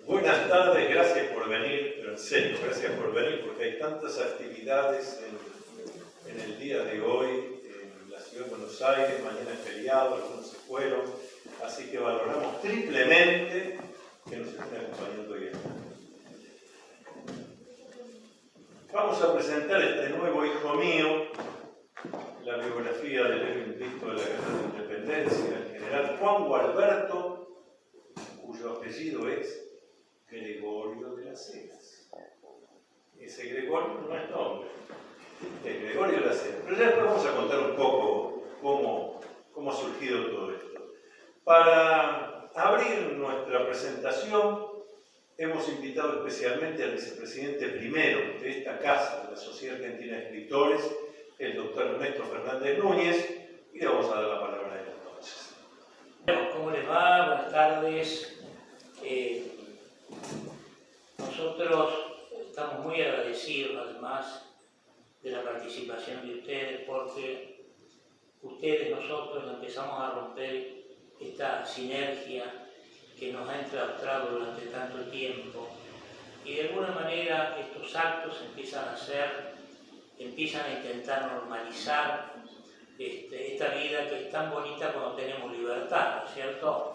Buenas tardes, gracias por venir, pero en serio, gracias por venir porque hay tantas actividades en el día de hoy en la ciudad de Buenos Aires, mañana es feriado, algunos se fueron, así que valoramos triplemente que nos estén acompañando hoy acá. Vamos a presentar este nuevo hijo mío, la biografía del héroe invicto de la Guerra de Independencia, el general Juan Gualberto, cuyo apellido es Gregorio de las Heras. Ese Gregorio no es nombre, es Gregorio de las Heras. Pero ya después vamos a contar un poco cómo ha surgido todo esto. Para abrir nuestra presentación, hemos invitado especialmente al vicepresidente primero de esta casa, de la Sociedad Argentina de Escritores, el doctor Ernesto Fernández Núñez, y le vamos a dar la palabra a él entonces. ¿Cómo les va? Buenas tardes. Nosotros estamos muy agradecidos además de la participación de ustedes porque ustedes, nosotros empezamos a romper esta sinergia que nos ha enclaustrado durante tanto tiempo y de alguna manera estos actos empiezan a intentar normalizar esta vida que es tan bonita cuando tenemos libertad, ¿no es cierto?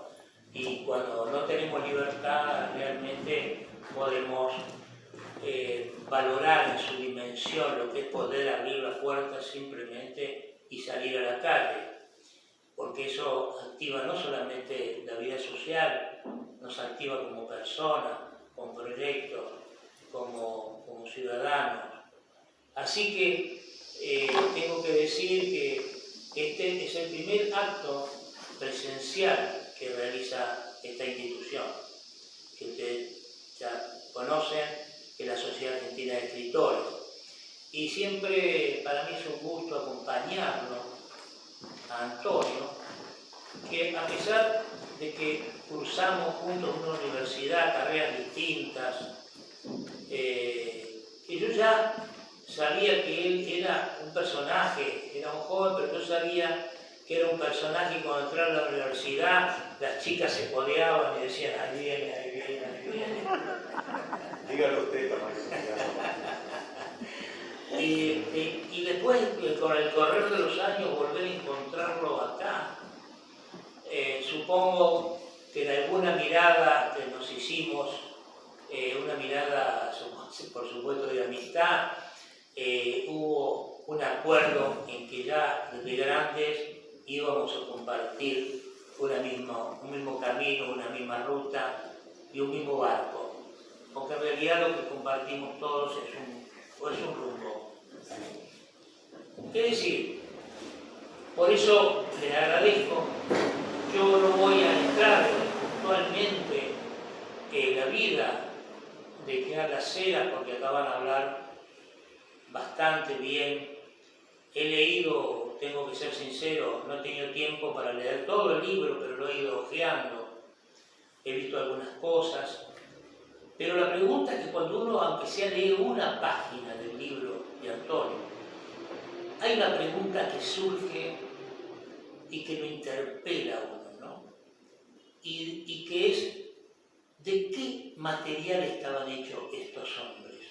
Y cuando no tenemos libertad realmente podemos valorar en su dimensión lo que es poder abrir la puerta simplemente y salir a la calle, porque eso activa no solamente la vida social, nos activa como personas, como proyectos, como ciudadanos. Así que tengo que decir que este es el primer acto presencial que realiza esta institución, que ustedes ya conocen, que es la Sociedad Argentina de Escritores. Y siempre para mí es un gusto acompañarlo a Antonio, que a pesar de que cursamos juntos una universidad, carreras distintas, que yo ya sabía que él era un personaje, era un joven, pero yo sabía que era un personaje y cuando entraba a la universidad las chicas se codeaban y decían, ahí viene, ahí viene, ahí viene. Dígalo usted, Tamayo. Y después, con el correr de los años, volver a encontrarlo acá, supongo que en alguna mirada que nos hicimos, una mirada, por supuesto, de amistad, hubo un acuerdo en que ya desde grandes íbamos a compartir un mismo camino, una misma ruta y un mismo barco. Porque en realidad lo que compartimos todos es un rumbo. Es decir, por eso les agradezco. Yo no voy a entrar puntualmente en la vida de General Las Heras porque acaban de hablar bastante bien. He leído, tengo que ser sincero, no he tenido tiempo para leer todo el libro, pero lo he ido hojeando. He visto algunas cosas. Pero la pregunta es que cuando uno, aunque sea lee una página del libro de Antonio, hay una pregunta que surge y que lo interpela a uno, ¿no? Y que es, ¿de qué material estaban hechos estos hombres?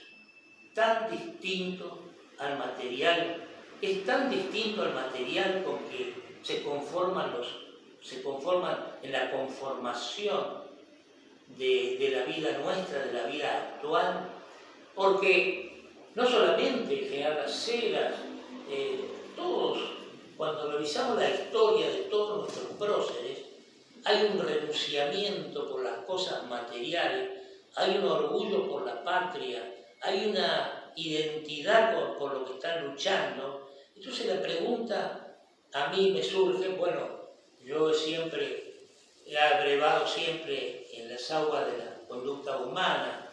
Tan distinto al material, es tan distinto al material con que se conforman en la conformación de la vida nuestra, de la vida actual, porque no solamente el general Las Heras, todos, cuando revisamos la historia de todos nuestros próceres, hay un renunciamiento por las cosas materiales, hay un orgullo por la patria, hay una identidad por lo que están luchando. Entonces la pregunta a mí me surge, bueno, yo siempre he abrevado siempre en las aguas de la conducta humana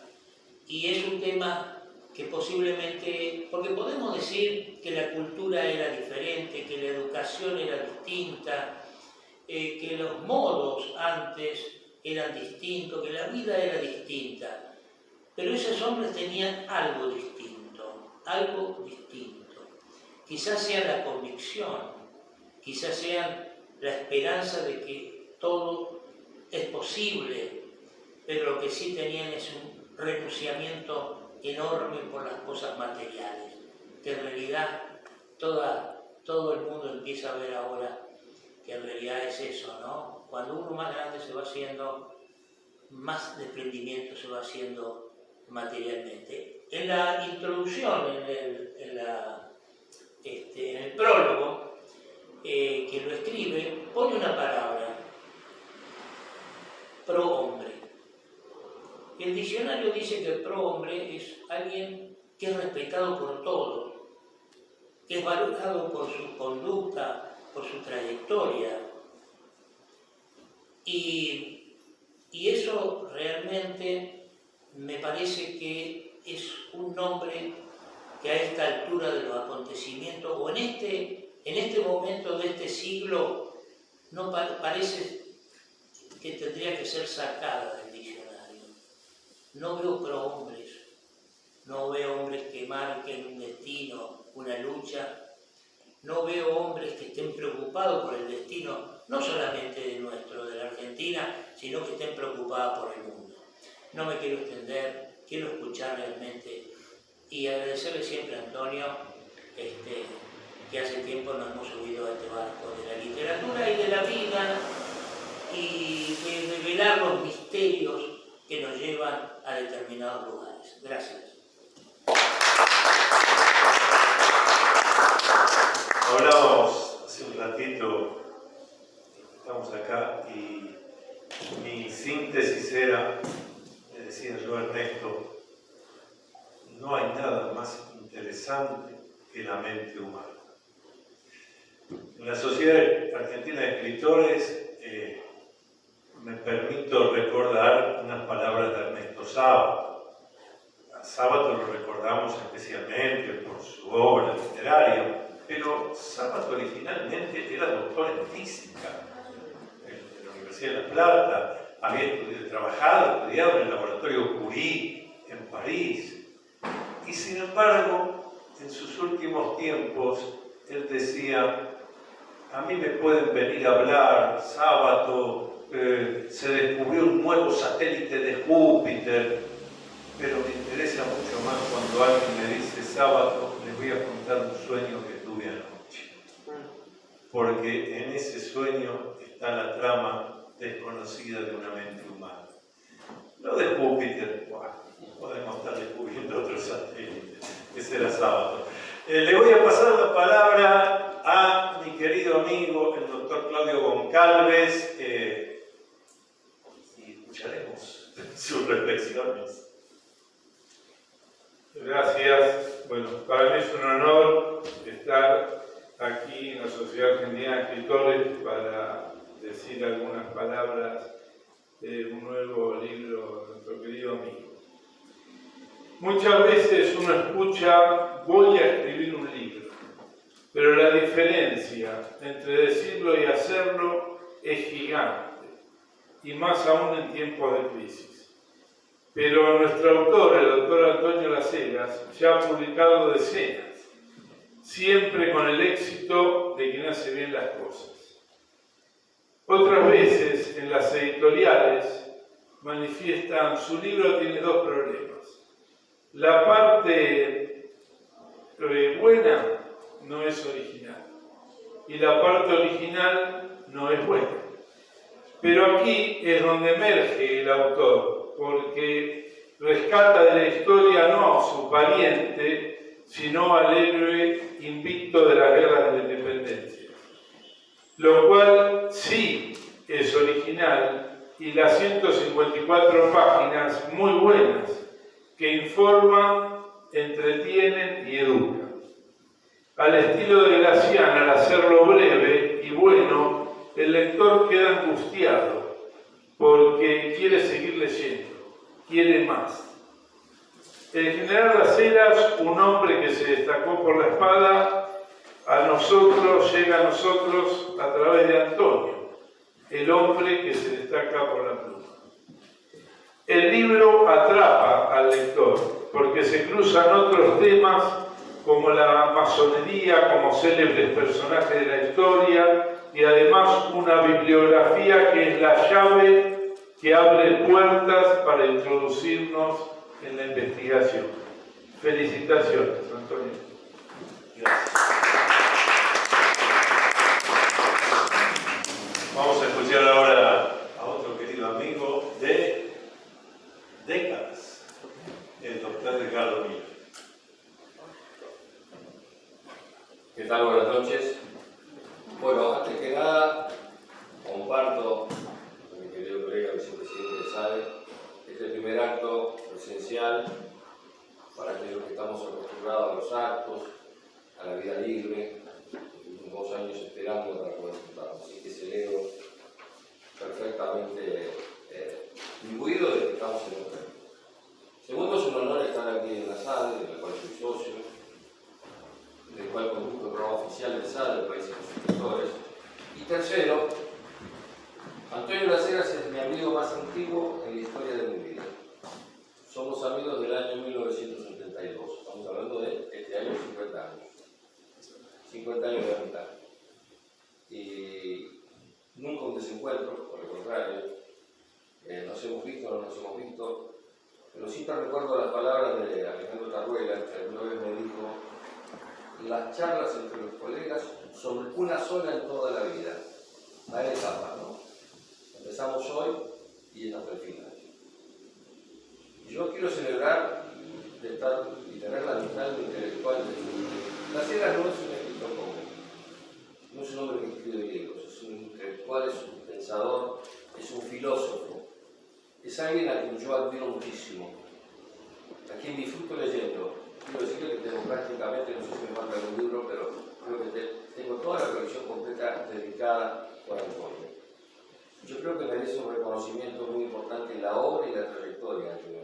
y es un tema que posiblemente, porque podemos decir que la cultura era diferente, que la educación era distinta, que los modos antes eran distintos, que la vida era distinta, pero esos hombres tenían algo distinto, algo distinto. Quizás sea la convicción, quizás sea la esperanza de que todo es posible, pero lo que sí tenían es un renunciamiento enorme por las cosas materiales, que en realidad todo el mundo empieza a ver ahora que en realidad es eso, ¿no? Cuando uno más grande se va haciendo, más desprendimiento se va haciendo materialmente. En la introducción, en el prólogo, que lo escribe, pone una palabra, prohombre. El diccionario dice que el prohombre es alguien que es respetado por todos, que es valorado por su conducta, por su trayectoria. Y eso realmente me parece que es un nombre que a esta altura de los acontecimientos, o en este momento de este siglo, no parece que tendría que ser sacada del diccionario. No veo prohombres, no veo hombres que marquen un destino, una lucha. No veo hombres que estén preocupados por el destino, no solamente de de la Argentina, sino que estén preocupados por el mundo. No me quiero extender, quiero escuchar realmente y agradecerle siempre a Antonio que hace tiempo nos hemos subido a este barco de la literatura y de la vida y de revelar los misterios que nos llevan a determinados lugares. Gracias. Hablábamos hace un ratito, estamos acá, y mi síntesis era, le decía yo a Ernesto, no hay nada más interesante que la mente humana. En la Sociedad Argentina de Escritores me permito recordar unas palabras de Ernesto Sábato. A Sábato lo recordamos especialmente por su obra literaria, pero Sábato originalmente era doctor en física en la Universidad de La Plata, había trabajado, estudiado en el laboratorio Curie en París, y sin embargo, en sus últimos tiempos, él decía: a mí me pueden venir a hablar, Sábato, se descubrió un nuevo satélite de Júpiter, pero me interesa mucho más cuando alguien me dice: Sábato, les voy a contar un sueño que tuve anoche. Porque en ese sueño está la trama desconocida de una mente humana. Lo de Júpiter, bueno, podemos estar descubriendo otros satélites. Ese era Sábato. Le voy a pasar la palabra a mi querido amigo, el doctor Claudio Goncalves, y escucharemos sus reflexiones. Gracias. Bueno, para mí es un honor estar aquí en la Sociedad Argentina de Escritores para decir algunas palabras de un nuevo libro de nuestro querido amigo. Muchas veces uno escucha: voy a escribir un libro, pero la diferencia entre decirlo y hacerlo es gigante, y más aún en tiempos de crisis. Pero nuestro autor, el doctor Antonio Las Heras, ya ha publicado decenas, siempre con el éxito de quien hace bien las cosas. Otras veces, en las editoriales, manifiestan: su libro tiene dos problemas. La parte buena no es original, y la parte original no es buena. Pero aquí es donde emerge el autor, porque rescata de la historia no a su pariente, sino al héroe invicto de las guerras de la independencia. Lo cual sí es original, y las 154 páginas muy buenas que informan, entretienen y educan. Al estilo de Gracián, al hacerlo breve y bueno, el lector queda angustiado porque quiere seguir leyendo, quiere más. El general Las Heras, un hombre que se destacó por la espada, llega a nosotros a través de Antonio, el hombre que se destaca por la pluma. El libro atrapa al lector porque se cruzan otros temas como la masonería, como célebres personajes de la historia, y además una bibliografía que es la llave que abre puertas para introducirnos en la investigación. Felicitaciones, Antonio. Gracias. Vamos a escuchar ahora a otro querido amigo de décadas, el doctor Ricardo Miller. ¿Qué tal? Buenas noches. Bueno, antes que nada, comparto con mi querido colega vicepresidente de SADE este primer acto presencial para aquellos que estamos acostumbrados a los actos, a la vida libre, tuvimos 2 años esperando para poder disfrutarlo, así que celebro perfectamente imbuido de que estamos en un reto. Segundo, es un honor estar aquí en la SADE, de la cual soy socio, del cual conduzco el programa oficial del SADE, del País de los Suscriptores. Y tercero, Antonio Las Heras es mi amigo más antiguo en la historia de mi vida. Somos amigos del año 1972, estamos hablando de este año 50 años. 50 años de amistad. Y nunca un desencuentro, por el contrario, nos hemos visto, no nos hemos visto, pero siempre recuerdo las palabras de Alejandro Tarruela, que alguna vez me dijo: las charlas entre los colegas son una sola en toda la vida. Hay etapas, ¿no? Empezamos hoy y es hasta el final. Yo quiero celebrar de estar y tener la amistad intelectual de Las Heras. No es un escritor común, no es un hombre que escribe libros, es un intelectual, es un pensador, es un filósofo, es alguien a quien yo admiro muchísimo, a quien disfruto leyendo. Quiero decirle que tengo prácticamente, no sé si me falta algún libro, pero creo que tengo toda la colección completa dedicada por Antonio. Yo creo que merece un reconocimiento muy importante en la obra y la trayectoria de Antonio,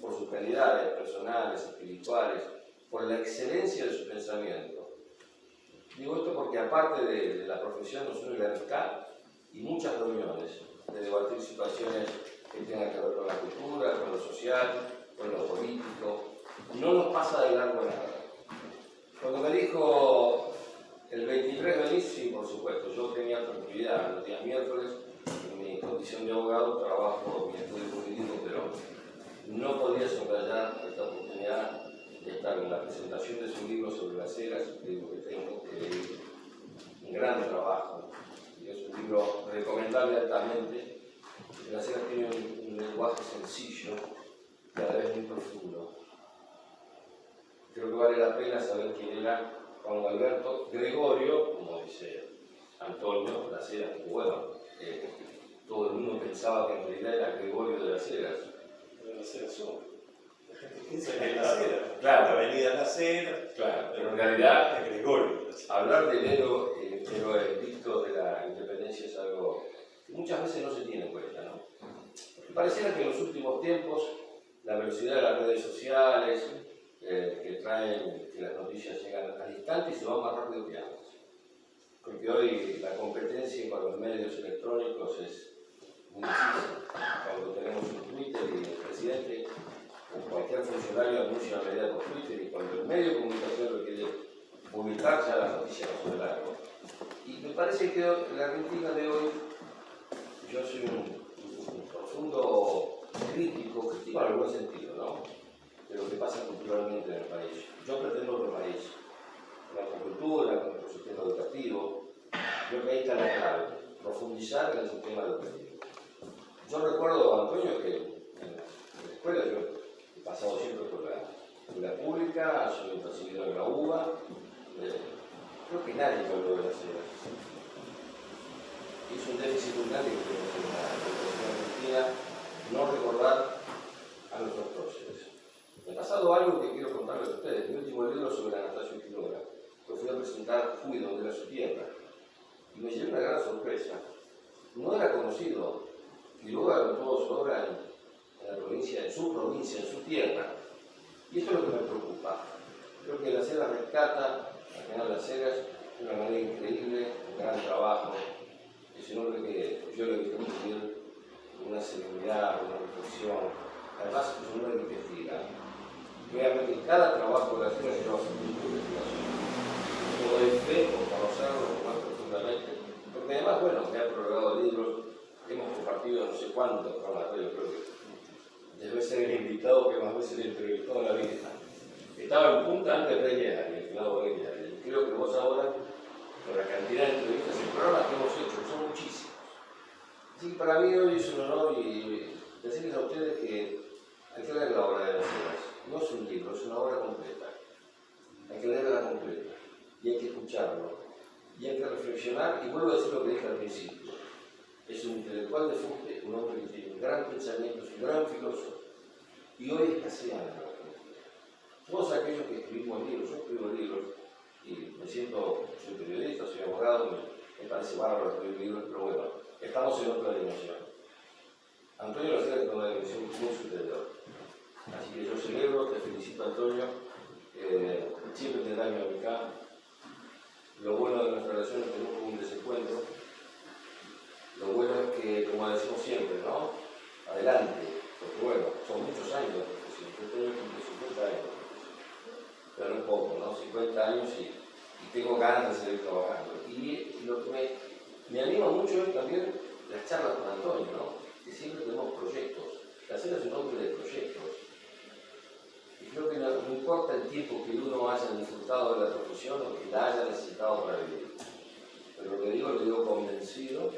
por sus calidades personales, espirituales, por la excelencia de su pensamiento. Digo esto porque aparte de la profesión nos une la amistad y muchas reuniones de debatir situaciones que tengan que ver con la cultura, con lo social, con lo político. No nos pasa de largo nada. Cuando me dijo el 23 venís, sí, por supuesto, yo tenía tranquilidad. Los días miércoles, en mi condición de abogado, trabajo mi estudio jurídico, pero no podía soslayar esta oportunidad de estar en la presentación de su libro sobre Las Heras, un libro que tengo, que es un gran trabajo, y es un libro recomendable altamente. Las Heras tiene un lenguaje sencillo, cada vez muy profundo. Creo que vale la pena saber quién era Juan Alberto Gregorio, como dice Antonio Las Heras, que bueno, todo el mundo pensaba que en realidad era Gregorio de Las Heras. De Las Heras Sur. La gente piensa que es Las Heras. Claro. La avenida Las Heras. Claro, pero en realidad es Gregorio. hablar del héroe victo de la independencia es algo que muchas veces no se tiene en cuenta, ¿no? Porque pareciera que en los últimos tiempos la velocidad de las redes sociales que traen que las noticias llegan al instante y se van más rápido que antes. Porque hoy la competencia con los medios electrónicos es muy difícil. Cuando tenemos un Twitter y el presidente o cualquier funcionario anuncia una medida por Twitter, y cuando el medio de comunicación lo quiere publicar, ya la noticia no se largo. Y me parece que en la Argentina de hoy, yo soy un profundo crítico en algún sentido, ¿no?, de lo que pasa culturalmente en el país. Yo pretendo otro país, con nuestra cultura, con nuestro sistema educativo. Creo que ahí está la clave, profundizar en el sistema educativo. Yo recuerdo, Antonio, que en la escuela yo he pasado siempre por la escuela pública, soy un perseguidor en la UBA. Creo que nadie me habló de Las Heras. Es un déficit muy grande que tenemos en la educación argentina, no recordar a nuestros próceres. Me ha pasado algo que quiero contarles a ustedes. Mi último libro sobre Anastasio Quirós, lo fui a presentar, fui donde era su tierra, y me llevé una gran sorpresa. No era conocido. Quirós agotó su obra en la provincia, en su tierra. Y esto es lo que me preocupa. Creo que Las Heras rescata, al final Las Heras, de una manera increíble, un gran trabajo. Es un hombre que yo le he visto vivir una serenidad, una reflexión. Además, es un hombre que investiga. Realmente cada trabajo de Las Heras lleva su tipo de investigación. Yo doy fe por conocerlo más profundamente, porque además, bueno, me ha prologado libros, hemos compartido no sé cuántos programas de radio, creo que debe ser el invitado que más veces le entrevistó en la vida. Estaba en punta antes de Diario, el clavo de Diario. Y creo que vos ahora, con la cantidad de entrevistas y programas que hemos hecho, que son muchísimos. Así que para mí hoy es un honor y decirles a ustedes que hay que leer la obra de las Heras. No es un libro, es una obra completa. Hay que leerla completa y hay que escucharlo y hay que reflexionar. Y vuelvo a decir lo que dije al principio: es un intelectual de fuste, un hombre que tiene un gran pensamiento, es un gran filósofo, y hoy escasean en la Argentina. Todos aquellos que escribimos libros, yo escribo libros y me siento, soy periodista, soy abogado, me parece bárbaro escribir libros, pero bueno, estamos en otra dimensión. Antonio lo hacía en una dimensión muy superior. Así que yo celebro, te felicito, Antonio, siempre tendrás mi amistad. Lo bueno de nuestra relación es que no hubo un desencuentro. Lo bueno es que, como decimos siempre, ¿no? Adelante, porque bueno, son muchos años de profesión. Yo tengo 50 años, pero no es poco, ¿no? 50 años y tengo ganas de seguir trabajando. Y lo que me anima mucho es también las charlas con Antonio, ¿no? Que siempre tenemos proyectos. La Heras es un hombre de proyectos. Y creo que no importa el tiempo que uno haya disfrutado de la profesión o que la haya necesitado para vivir. Pero lo digo convencido,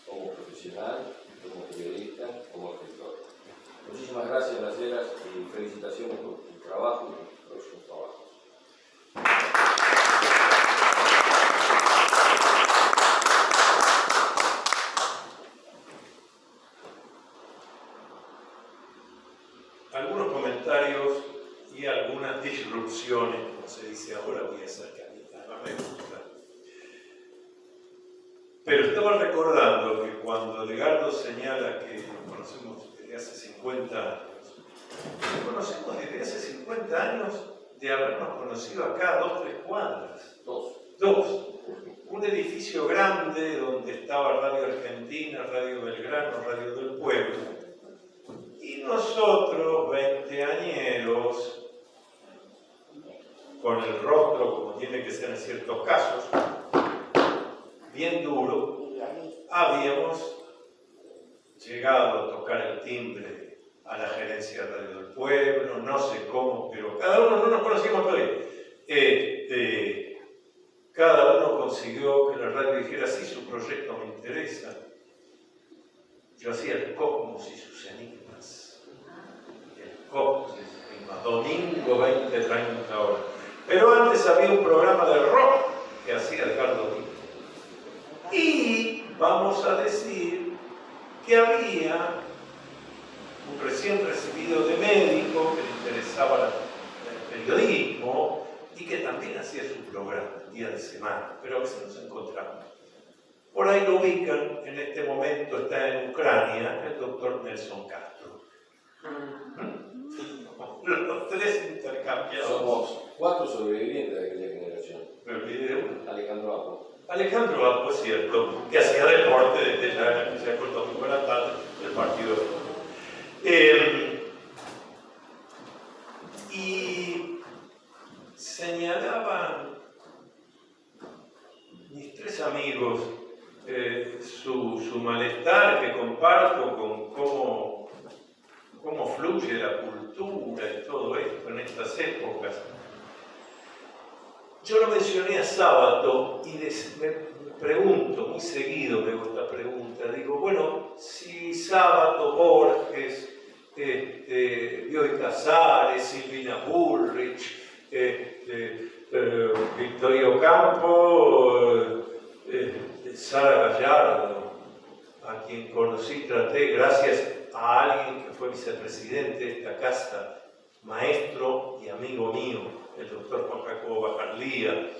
como profesional, como periodista, como escritor. Muchísimas gracias, Las Heras, y felicitaciones por tu trabajo y por tus próximos trabajos. Algunos comentarios y algunas disrupciones, como se dice ahora, voy a hacer que a mí además me gusta. Pero estaba recordando que cuando Edgardo señala que nos conocemos desde hace 50 años, nos conocemos desde hace 50 años de habernos conocido acá a 2-3 cuadras. Dos. Un edificio grande donde estaba Radio Argentina, Radio Belgrano, Radio del Pueblo. Y nosotros, 20añeros, con el rostro, como tiene que ser en ciertos casos, bien duro, habíamos llegado a tocar el timbre a la gerencia de Radio del Pueblo, no sé cómo, pero cada uno no nos conocíamos todavía. Cada uno consiguió que la radio dijera: sí, su proyecto me interesa. Yo hacía el Cosmos y sus enigmas. El Cosmos y sus enigmas. Domingo 20-30 horas. Pero antes había un programa de rock que hacía Edgardo Vito. Y vamos a decir que había un recién recibido de médico que le interesaba el periodismo y que también hacía su programa día de semana, pero a veces nos encontramos. Por ahí lo ubican, en este momento está en Ucrania, el doctor Nelson Castro. Los tres intercambiados. Somos 4 sobrevivientes de aquella generación. Me olvidé de uno. Alejandro Apo. Alejandro Apo, es cierto, que hacía deporte desde ya que se acordó muy buena tarde del partido de fútbol. Y señalaban mis 3 amigos su malestar que comparto con cómo fluye la cultura y todo esto en estas épocas. Yo lo mencioné a Sábato y me pregunto, muy seguido me hago esta pregunta, digo, bueno, si Sábato, Borges, Bioy Casares, Silvina Bullrich, Victorio Campo, Sara Gallardo, a quien conocí, traté gracias a alguien que fue vicepresidente de esta casa, maestro y amigo mío, el doctor Juan Jacobo Bajarlía,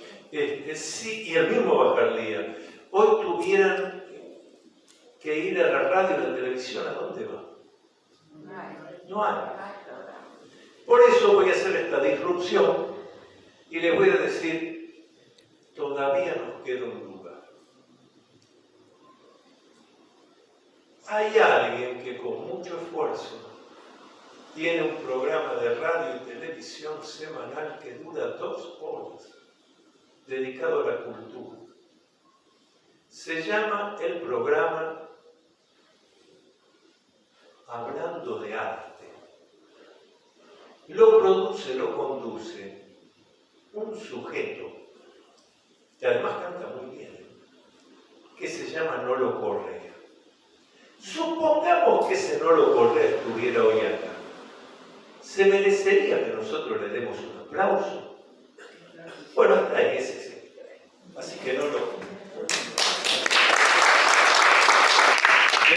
sí, y el mismo Bajarlía, hoy tuvieran que ir a la radio y a la televisión, ¿a dónde va? No hay. Por eso voy a hacer esta disrupción y les voy a decir, todavía nos queda un lugar. Hay alguien que con mucho esfuerzo tiene un programa de radio y televisión semanal que dura 2 horas, dedicado a la cultura. Se llama el programa hablando de arte. Lo produce, lo conduce un sujeto que además canta muy bien, que se llama Nolo Correa. Supongamos que ese Nolo Correa estuviera hoy acá. ¿Se merecería que nosotros le demos un aplauso? Bueno, hasta ahí es ese. Así que Nolo.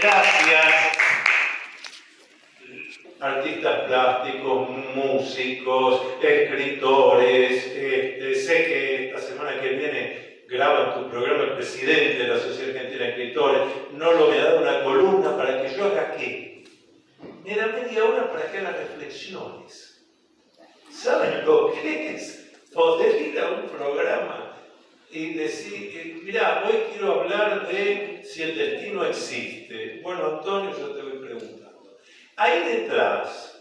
Gracias. Artistas plásticos, músicos, escritores. Sé que esta semana que viene graba en tu programa el presidente de la Sociedad Argentina de Escritores. Nolo me ha dado una columna para que yo haga ¿qué? Me da media hora para que haga reflexiones. ¿Saben lo que es poder ir a un programa y decir, mirá, hoy quiero hablar de si el destino existe? Bueno, Antonio, yo te voy preguntando. Ahí detrás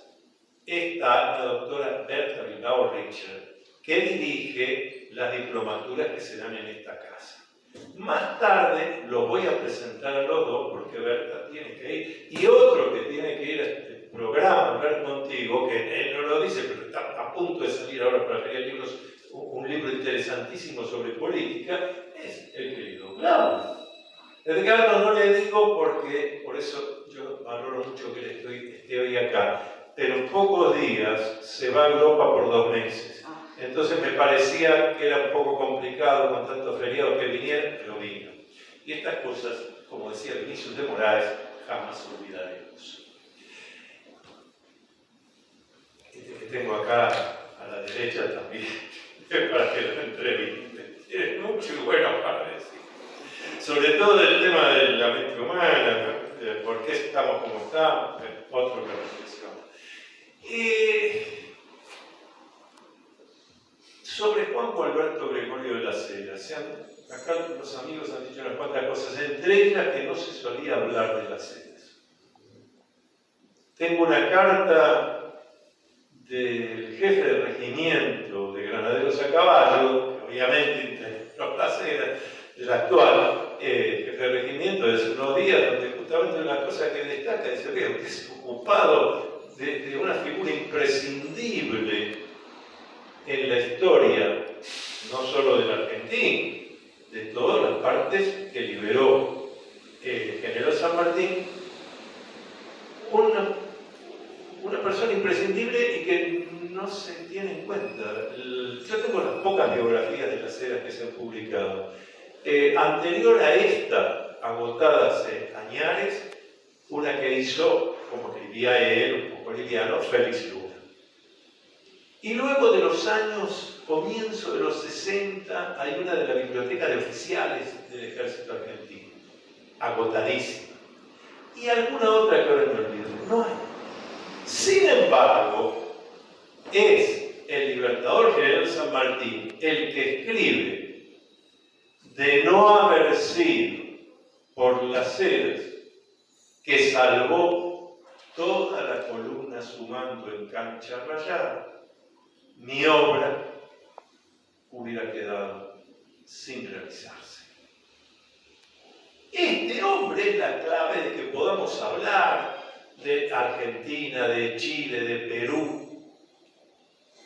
está la doctora Berta Bilbao Richard, que dirige las diplomaturas que se dan en esta casa. Más tarde los voy a presentar a los dos, porque Berta tiene que ir, y otro que tiene que ir a este programa, hablar contigo, que él no lo dice, pero está a punto de salir ahora para leer libros, un libro interesantísimo sobre política, es el querido Claudio. Edgardo no le digo porque, por eso yo valoro mucho que él esté hoy acá, pero en pocos días se va a Europa por 2 meses. Entonces me parecía que era un poco complicado con tantos feriados que viniera, pero vino. Y estas cosas, como decía Vinicius de Moraes, jamás olvidaremos. Que tengo acá a la derecha también, para que lo entreviste. Tiene mucho y bueno para decir. Sobre todo del tema de la mente humana, de por qué estamos como estamos, otro que reflexión. Sobre Juan Alberto Gregorio de la Sera, acá los amigos han dicho unas cuantas cosas, entre ellas que no se solía hablar de las Heras. Tengo una carta del jefe de regimiento de granaderos a caballo, que obviamente integró las Heras, el actual jefe de regimiento de hace unos días, donde justamente una cosa que destaca dice que es ocupado de una figura imprescindible en la historia, no solo de la Argentina, de todas las partes que liberó el general San Martín, una persona imprescindible y que no se tiene en cuenta. Yo tengo las pocas biografías de las Heras que se han publicado. Anterior a esta, agotada hace añares, una que hizo, como escribía él, un poco liviano, Félix Luna. Y luego de los años, comienzo de los 60, hay una de la Biblioteca de Oficiales del Ejército Argentino, agotadísima. Y alguna otra que ahora me olvido, no hay. Sin embargo, es el libertador general San Martín el que escribe de no haber sido por las Heras que salvó toda la columna sumando en cancha rayada, mi obra hubiera quedado sin realizarse. Este hombre es la clave de que podamos hablar de Argentina, de Chile, de Perú.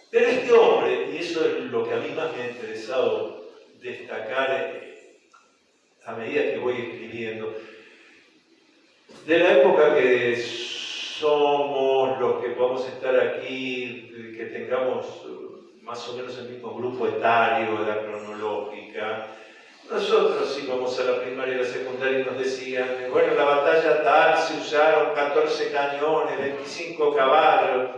Pero este hombre, y eso es lo que a mí más me ha interesado destacar a medida que voy escribiendo, de la época que somos, los que vamos a estar aquí, que tengamos más o menos el mismo grupo etario, edad cronológica. Nosotros íbamos a la primaria y la secundaria y nos decían, bueno, en la batalla tal se usaron 14 cañones, 25 caballos.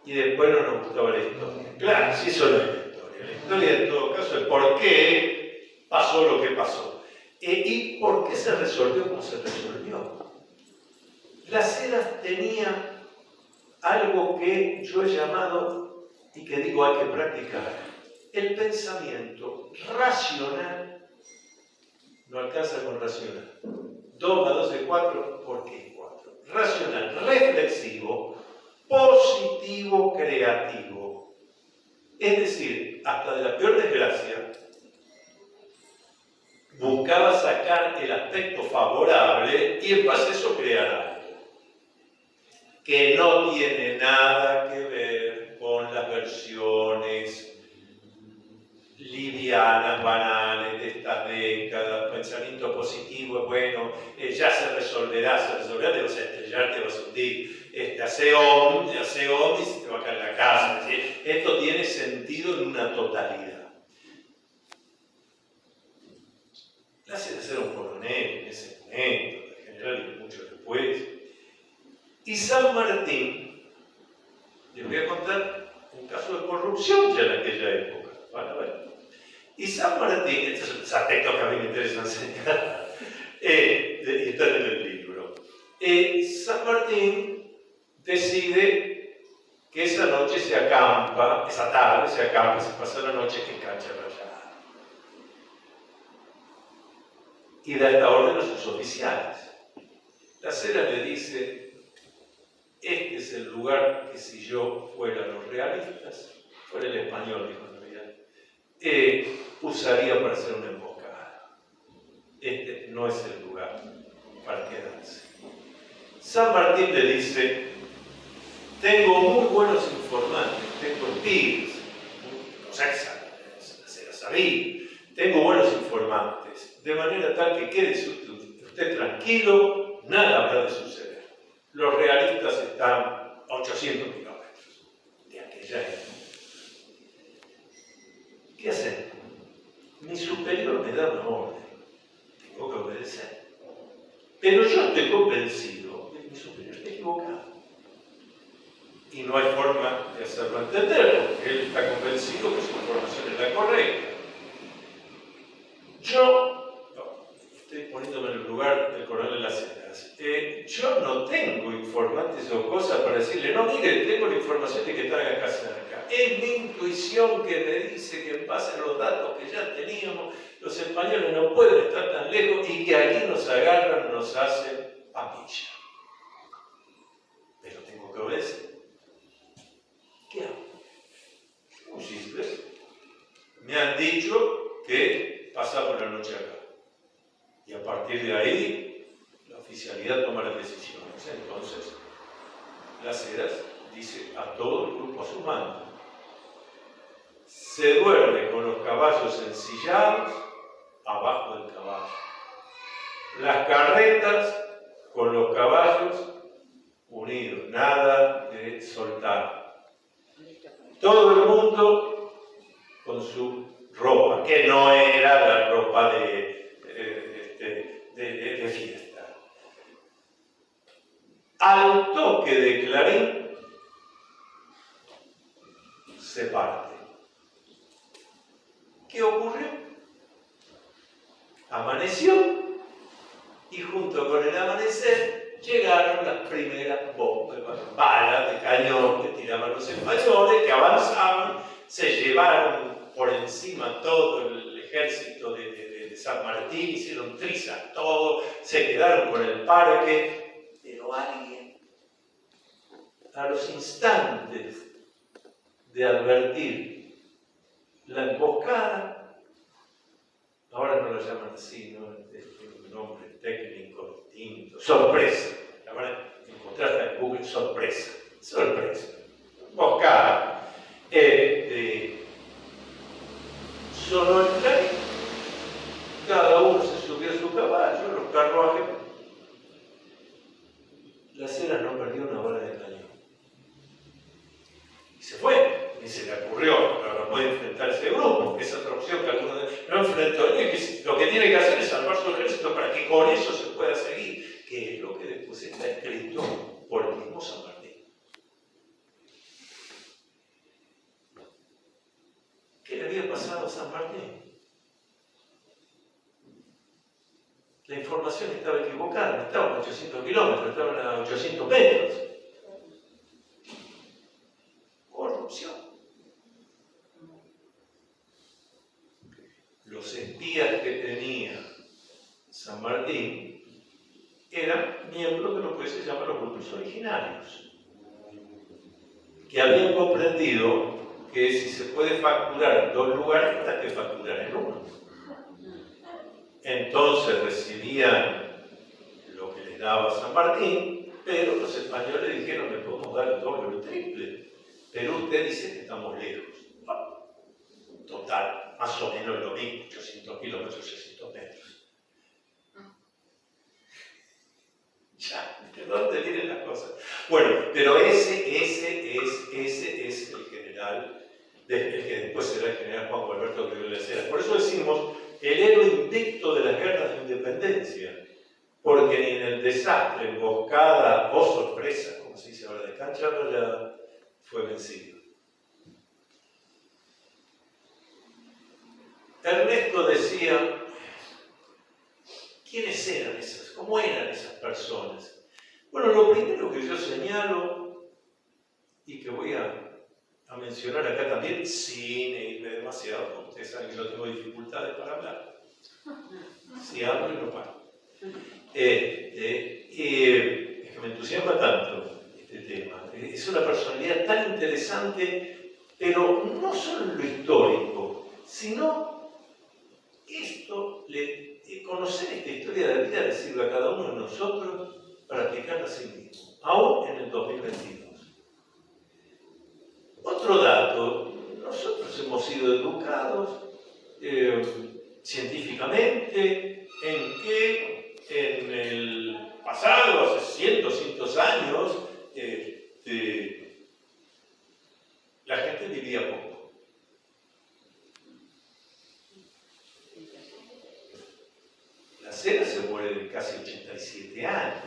Y después no nos gustaba la historia. Claro, sí, eso no es la historia. La historia en todo caso es por qué pasó lo que pasó. Y por qué se resolvió como se resolvió. Las Heras tenía algo que yo he llamado, y que digo hay que practicar, el pensamiento racional. No alcanza con racional. 2 más 2 es 4, ¿por qué 4? Racional, reflexivo, positivo, creativo. Es decir, hasta de la peor desgracia, buscaba sacar sacar el aspecto favorable y en base a eso crear algo que no tiene nada que ver con las versiones livianas, banales de estas décadas, pensamiento positivo, bueno, ya se resolverá, te vas a estrellar, te vas a hundir, hace om y se te va a caer la casa. Es decir, esto tiene sentido en una totalidad. Láceras era un coronel en ese momento, el general y mucho después. Y San Martín, les voy a contar un caso de corrupción ya en aquella época, van a ver. Y San Martín, estos son los aspectos que a mí me interesan enseñar, y están en el libro. San Martín decide que esa noche se acampa, esa tarde se acampa, se pasa la noche en Cancha Rayada. Y da esta orden a sus oficiales. La Cera le dice: este es el lugar que si yo fuera los realistas, fuera el español, dijo en realidad, usaría para hacer una emboscada. Este no es el lugar para quedarse. San Martín le dice: tengo muy buenos informantes, tengo espías, o sea, se la sabía, tengo buenos informantes, de manera tal que quede usted tranquilo, nada habrá de suceder. Los realistas están a 800 kilómetros de aquella época. ¿Qué hacen? Mi superior me da una orden, tengo que obedecer. Pero yo estoy convencido de que mi superior está equivocado. Y no hay forma de hacerlo entender, porque él está convencido que su información es la correcta. Estoy poniéndome en el lugar del coronel de las Heras. Yo no tengo informantes o cosas para decirle: no, mire, tengo la información de que están acá cerca. Es mi intuición que me dice que en base a los datos que ya teníamos, los españoles no pueden estar tan lejos y que aquí nos agarran, nos hacen papilla. Pero tengo que obedecer. ¿Qué hago? Muy simple. Me han dicho que pasamos la noche acá. Y a partir de ahí, la oficialidad toma las decisiones. Entonces, Las Heras dice a todo el grupo a su mando: se duerme con los caballos ensillados abajo del caballo. Las carretas con los caballos unidos, nada de soltar. Todo el mundo con su ropa, que no era la ropa de fiesta. Al toque de clarín se parte. ¿Qué ocurrió? Amaneció y junto con el amanecer llegaron las primeras bombas, balas de cañón que tiraban los españoles, que avanzaban, se llevaron por encima todo el ejército de San Martín, hicieron trizas todo, se quedaron con el parque, pero alguien, a los instantes de advertir la emboscada, ahora no lo llaman así, ¿no? Es un nombre técnico distinto, sorpresa, la van a encontrar en Google, sorpresa, emboscada. Sonó el clarín, cada uno se subió a su caballo, los carruajes. Las Heras no perdió una bala de cañón. Y se fue, y se le ocurrió, pero no puede enfrentar ese grupo, que es otra opción que algunos no enfrentó. Lo que tiene que hacer es salvar su ejército para que con eso se pueda seguir, que es lo que después está escrito por el mismo San Martín. ¿Qué le había pasado a San Martín? La información estaba equivocada, no estaban a 800 kilómetros, estaban a 800 metros. Corrupción. Los espías que tenía San Martín eran miembros de lo que se llaman los grupos originarios, que habían comprendido que si se puede facturar en dos lugares, hay que facturar en uno. Entonces recibían lo que les daba San Martín, pero los españoles dijeron, le podemos dar el doble o el triple. Pero usted dice que estamos lejos. Total, más o menos lo mismo, 800 kilómetros, 600 metros. Ya, ¿de dónde vienen las cosas? Bueno, pero ese es el general, el que después será el general Juan Gualberto de las Heras. Por eso decimos el héroe invicto de las guerras de independencia, porque ni en el desastre, emboscada o sorpresa, como se dice ahora de cancha rayada, fue vencido. Ernesto decía, ¿quiénes eran esas? ¿Cómo eran esas personas? Bueno, lo primero que yo señalo, y que voy a mencionar acá también, sin irme demasiado, porque ustedes saben que yo tengo dificultades para hablar. Si hablo y no paro. Es que me entusiasma tanto este tema. Es una personalidad tan interesante, pero no solo en lo histórico, sino conocer esta historia de la vida, decirlo a cada uno de nosotros, para aplicarla a sí mismo, aún en el 2022. Otro dato, nosotros hemos sido educados científicamente en que en el pasado, hace 100, 200 años, la gente vivía poco. La Heras se muere de casi 87 años.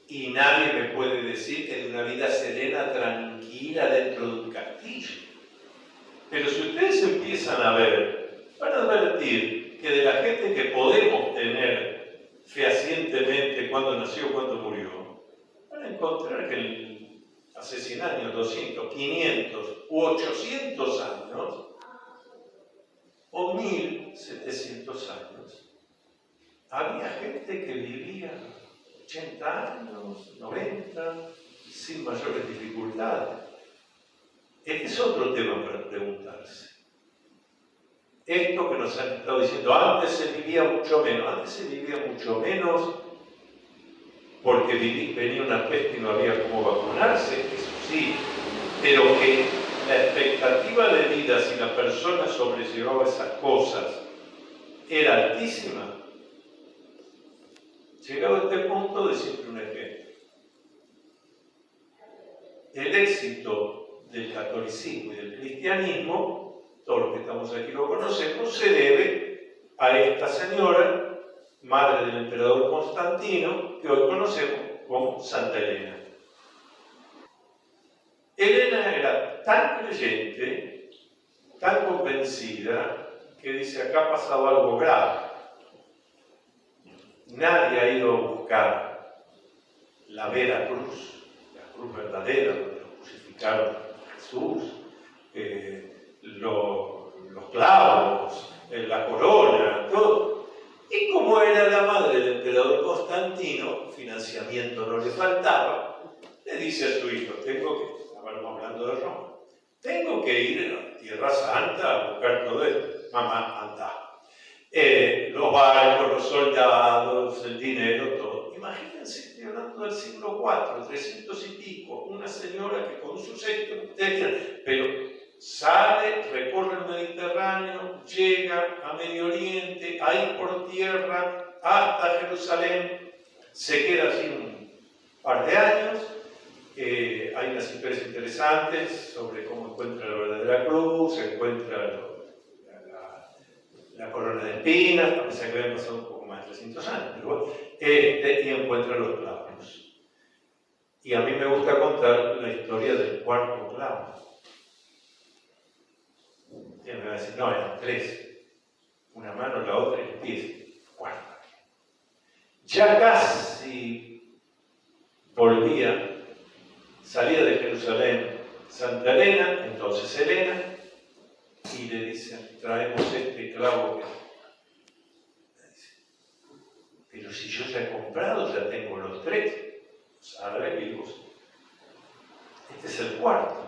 Y nadie me puede decir que de una vida serena, tranquila, dentro de un castillo. Pero si ustedes empiezan a ver, van a advertir que de la gente que podemos tener fehacientemente cuándo nació, cuándo murió, van a encontrar que hace 100 años, 200, 500 u 800 años, o 1700 años, había gente que vivía 80 años, 90, sin mayores dificultades. Este es otro tema para preguntarse. Esto que nos han estado diciendo, antes se vivía mucho menos porque venía una peste y no había cómo vacunarse, eso sí, pero que la expectativa de vida, si la persona sobrellevaba esas cosas, era altísima. Llegado a este punto, decirte un ejemplo. El éxito del catolicismo y del cristianismo, todos los que estamos aquí lo conocemos, se debe a esta señora, madre del emperador Constantino, que hoy conocemos como Santa Elena. Elena era tan creyente, tan convencida, que dice, acá ha pasado algo grave. Nadie ha ido a buscar la vera cruz, la cruz verdadera, donde lo crucificaron a Jesús, los clavos, la corona, todo. Y como era la madre del emperador Constantino, financiamiento no le faltaba, le dice a su hijo, estamos hablando de Roma, tengo que ir a Tierra Santa a buscar todo esto. Mamá, anda. Los barcos, los soldados, el dinero, todo. Imagínense, estoy hablando del siglo IV, 300 y pico, una señora que con su séquito, pero sale, recorre el Mediterráneo, llega a Medio Oriente, ahí por tierra, hasta Jerusalén, se queda allí un par de años. Hay unas historias interesantes sobre cómo encuentra la verdadera cruz, se encuentra la corona de espinas, a pesar que habían pasado un poco más de 300 años, pero bueno, y encuentra los clavos. Y a mí me gusta contar la historia del cuarto clavo. Y me va a decir, no, eran 3. Una mano, la otra y el pie. Cuarto. Ya casi salía de Jerusalén Santa Elena, entonces Elena, y le dicen, traemos este clavo que... Pero si yo ya he comprado, ya tengo los 3, los árabes vivos. Este es el cuarto.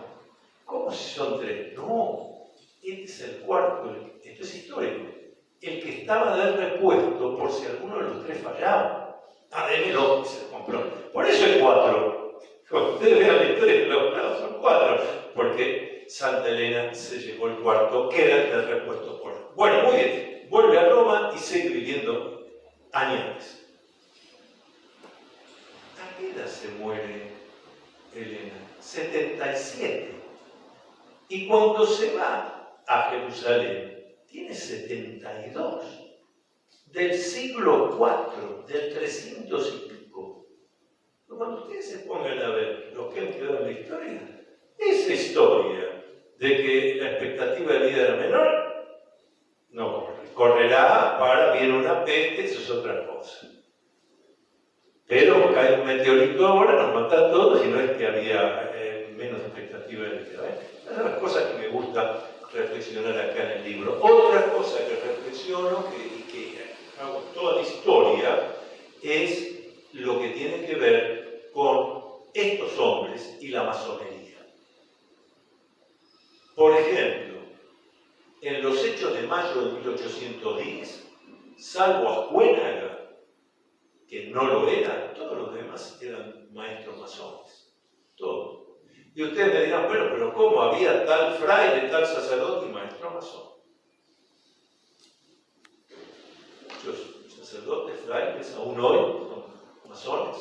¿Cómo si son 3? No, este es el cuarto, esto es histórico. el que estaba de repuesto por si alguno de los tres fallaba. Démelo, y se compró. Por eso es 4. Ustedes vean la historia de los lados, son 4. Porque Santa Elena se llevó el cuarto, que era el de repuesto por. Bueno, muy bien. Vuelve a Roma y sigue viviendo años. ¿A qué edad se muere Elena? 77. Y cuando se va a Jerusalén, tiene 72. Del siglo IV, del 300 y pico. Cuando ustedes se pongan a ver lo que han quedado en la historia, esa historia de que la expectativa de vida era menor, no corre. Correrá para viene una peste, eso es otra cosa. Pero cae un meteorito ahora, nos mata a todos y no es que había menos expectativa de vida. Una de las cosas que me gusta reflexionar acá en el libro. Otra cosa que reflexiono y que hago toda la historia es lo que tiene que ver con estos hombres y la masonería. Por ejemplo, en los hechos de mayo de 1810, salvo Ascuénaga, que no lo era, todos los demás eran maestros masones. Todos. Y ustedes me dirán, bueno, pero ¿cómo había tal fraile, tal sacerdote y maestro masón? Muchos sacerdotes, frailes, aún hoy son masones.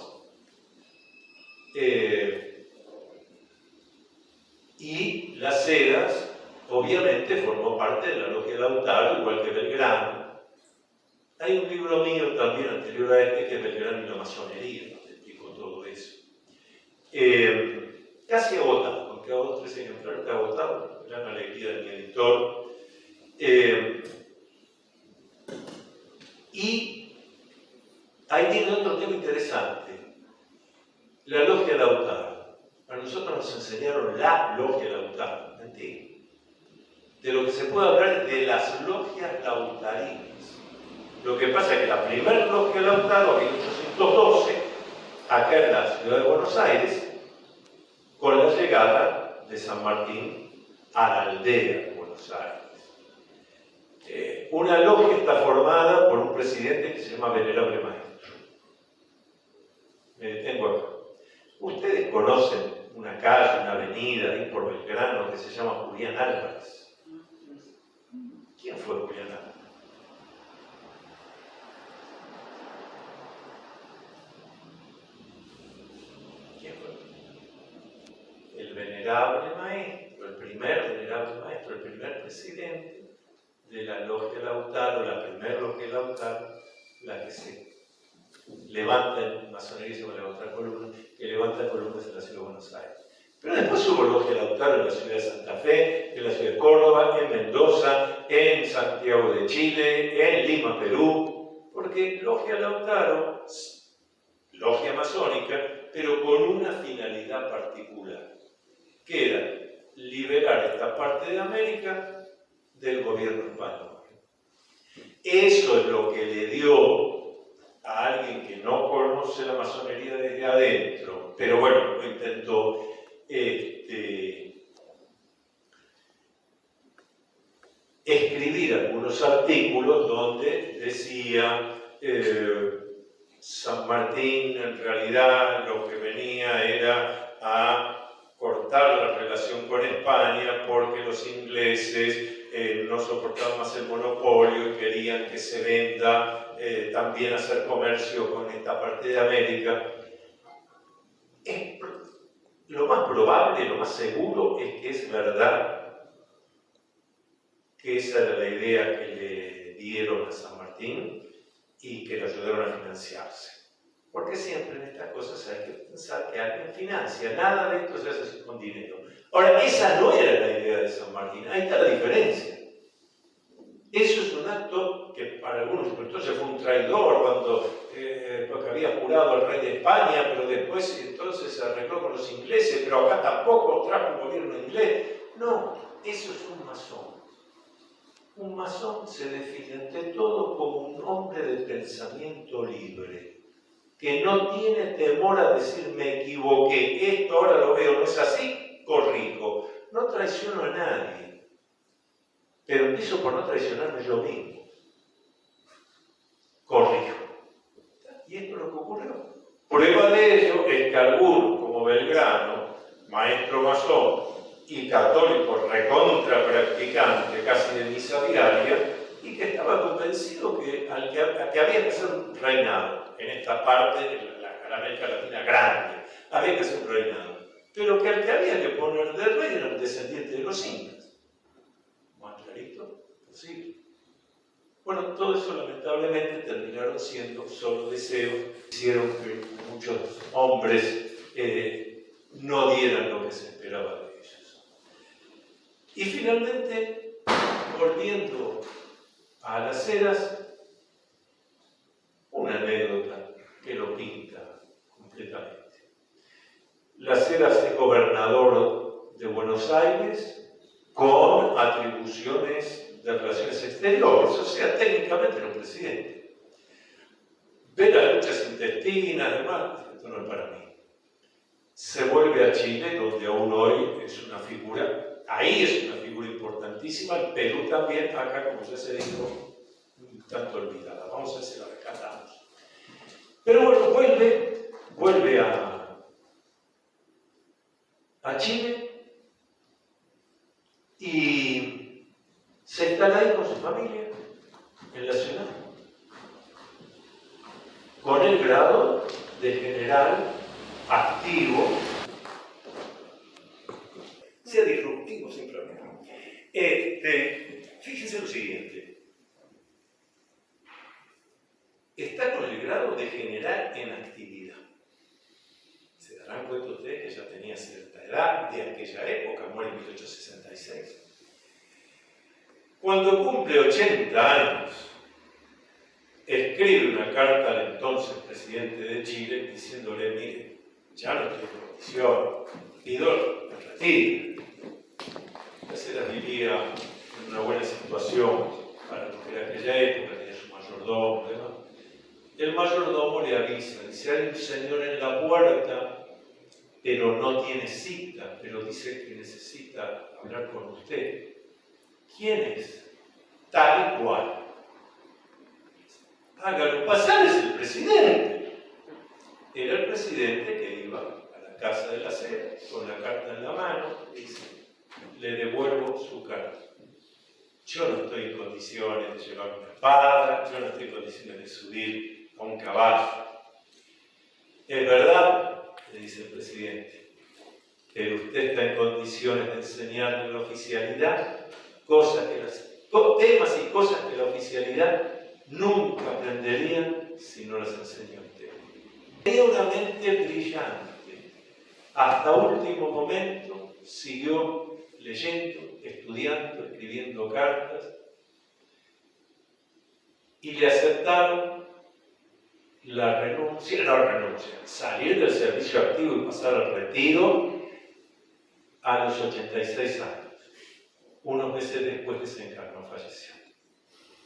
Y Las Heras, obviamente, formó parte de la logia Lautaro, igual que Belgrano. Hay un libro mío también anterior a este, que es Belgrano y la masonería, donde explico todo eso. Casi agotado, aunque hago 2 o 3 ejemplares, está agotado, gran alegría de mi editor. Y ahí tiene otro tema interesante, la logia Lautaro. A nosotros nos enseñaron la logia Lautaro, mentira. De lo que se puede hablar es de las logias lautarinas. Lo que pasa es que la primera logia Lautaro, en 1812, acá en la ciudad de Buenos Aires, con la llegada de San Martín a la aldea de Buenos Aires. Una logia está formada por un presidente que se llama Venerable Maestro. Me detengo acá. Ustedes conocen una calle, una avenida ahí por Belgrano que se llama Julián Álvarez. ¿Quién fue Julián Álvarez? ¿Quién fue? El venerable maestro, el primer venerable maestro, el primer presidente de la logia Lautaro, la primera logia Lautaro, la que se levanta en masonería, se llama levantar columnas, que levanta columnas en la ciudad de Buenos Aires. Pero después hubo logia Lautaro en la ciudad de Santa Fe, en la ciudad de Córdoba, en Mendoza, en Santiago de Chile, en Lima, Perú, porque logia Lautaro, logia masónica, pero con una finalidad particular, que era liberar esta parte de América del gobierno español. Eso es lo que le dio a alguien que no conoce la masonería desde adentro, pero bueno, lo intentó escribir algunos artículos donde decía San Martín en realidad lo que venía era a cortar la relación con España porque los ingleses no soportaban más el monopolio y querían que se venda también hacer comercio con esta parte de América. Lo más probable, lo más seguro es que es verdad que esa era la idea que le dieron a San Martín y que le ayudaron a financiarse. Porque siempre en estas cosas hay que pensar que alguien financia, nada de esto se hace con dinero. Ahora, esa no era la idea de San Martín, ahí está la diferencia. Eso es un acto que para algunos, pero entonces fue un traidor porque había jurado al rey de España, pero después entonces se arregló con los ingleses, pero acá tampoco trajo un gobierno inglés. No, eso es un masón. Un masón se define ante todo como un hombre de pensamiento libre, que no tiene temor a decir me equivoqué, esto ahora lo veo, no es así, corrijo. No traiciono a nadie, pero empiezo por no traicionarme yo mismo. Y esto es lo que ocurrió. Prueba de ello es que algunos, como Belgrano, maestro masón y católico recontra practicante, casi de misa diaria, y que estaba convencido que había que hacer un reinado en esta parte de la América Latina grande, había que hacer un reinado, pero que al que había que poner de rey era el descendiente de los incas. ¿Más clarito? Sí. Bueno, todo eso lamentablemente terminaron siendo solo deseos, hicieron que muchos hombres no dieran lo que se esperaba de ellos. Y finalmente, volviendo a Las Heras, una anécdota que lo pinta completamente. Las Heras es gobernador de Buenos Aires con atribuciones de relaciones exteriores, o sea, técnicamente era un presidente. Ve las luchas intestinas, además, esto no es para mí. Se vuelve a Chile, donde aún hoy es una figura, ahí es una figura importantísima, el Perú también, acá, como ya se dijo, un tanto olvidada. Vamos a ver si la rescatamos. Pero bueno, vuelve a Chile y se instala ahí con su familia, en la ciudad, con el grado de general activo, sea disruptivo simplemente. Fíjense lo siguiente, está con el grado de general en actividad. Se darán cuenta ustedes que ya tenía cierta edad de aquella época, muere en 1866. Cuando cumple 80 años, escribe una carta al entonces presidente de Chile diciéndole: mire, ya no estoy en condición, pido el retiro. Las Heras vivía en una buena situación para lo que era aquella época, tenía su mayordomo, demás. El mayordomo le avisa, dice: hay un señor en la puerta, pero no tiene cita, pero dice que necesita hablar con usted. ¿Quién es? Tal y cual. Hágalo pasar, es el presidente. Era el presidente que iba a la casa de Las Heras con la carta en la mano y dice: le devuelvo su carta. Yo no estoy en condiciones de llevar una espada, yo no estoy en condiciones de subir a un caballo. Es verdad, le dice el presidente, pero usted está en condiciones de enseñarle la oficialidad temas y cosas que la oficialidad nunca aprenderían si no las enseñó usted. Tenía una mente brillante. Hasta último momento siguió leyendo, estudiando, escribiendo cartas, y le aceptaron salir del servicio activo y pasar al retiro a los 86 años. Unos meses después desencarnó, falleció.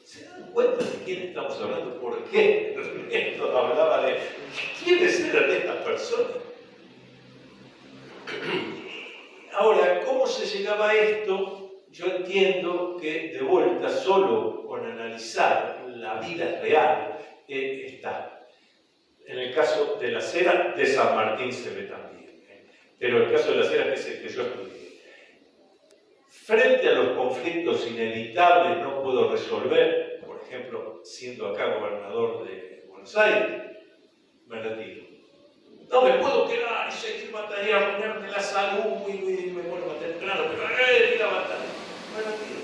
¿Se dan cuenta de quién estamos hablando? ¿Por qué Ernesto hablaba de quiénes eran estas personas? Ahora, ¿cómo se llegaba a esto? Yo entiendo que de vuelta, solo con analizar la vida real, está. En el caso de Las Heras, de San Martín se ve también. Pero el caso de Las Heras, que es el que yo estudié. Frente a los conflictos inevitables no puedo resolver, por ejemplo, siendo acá gobernador de Buenos Aires, me retiro. No me puedo quedar y seguir batallando, ponerme la salud y me vuelvo a temprano, pero ir a batallar. Me retiro.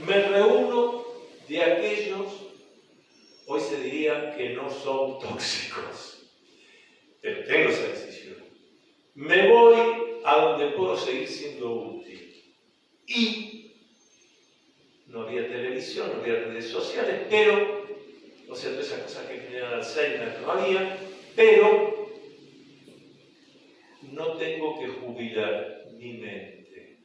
Me reúno de aquellos, hoy se diría que no son tóxicos, pero tengo esa decisión. Me voy a donde puedo seguir siendo útil. Y no había televisión, no había redes sociales, pero, o sea, todas esas cosas que generan Alzheimer no había, pero no tengo que jubilar mi mente.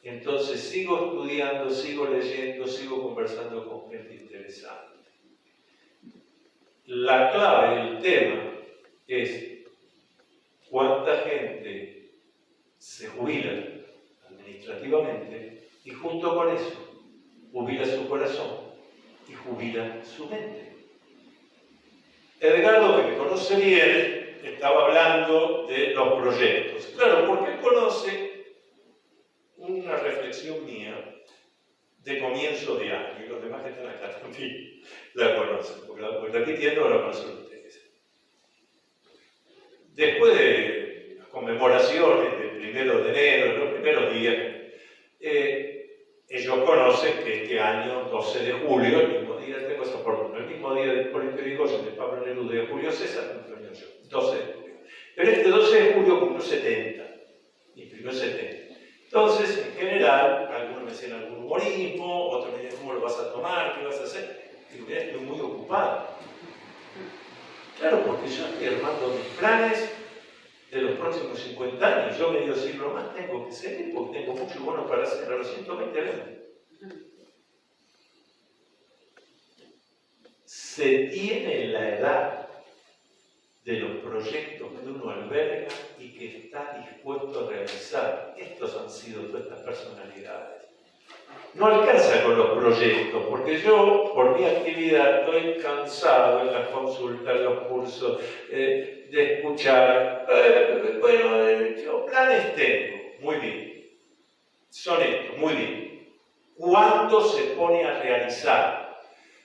Entonces sigo estudiando, sigo leyendo, sigo conversando con gente interesante. La clave del tema es cuánta gente se jubila administrativamente y junto con eso jubila su corazón y jubila su mente. Edgardo, que me conoce bien, estaba hablando de los proyectos. Claro, porque él conoce una reflexión mía de comienzo de año, y los demás que están acá también la conocen, porque la voy repitiendo, la conocen ustedes. Después de las conmemoraciones del 1 de enero, los primeros días, ellos conocen que este año, 12 de julio, el mismo día, tengo esa fortuna, el mismo día del Hipólito Yrigoyen, de Pablo Neruda y de Julio César, cumplo yo, 12 de julio. Pero este 12 de julio cumplió 70, imprimió 70. Entonces, en general, algunos me decían algún humorismo, otros me decían cómo lo vas a tomar, qué vas a hacer. Digo, mira, estoy muy ocupado. Claro, porque yo estoy armando mis planes de los próximos 50 años. Yo medio siglo más tengo que seguir porque tengo mucho bueno para hacer a los 120 años. Se tiene la edad de los proyectos que uno alberga y que está dispuesto a realizar. Estos han sido todas estas personalidades. No alcanza con los proyectos, porque yo, por mi actividad, estoy cansado en las consultas, en los cursos, de escuchar. Yo planes tengo, muy bien. Son estos, muy bien. ¿Cuándo se pone a realizar?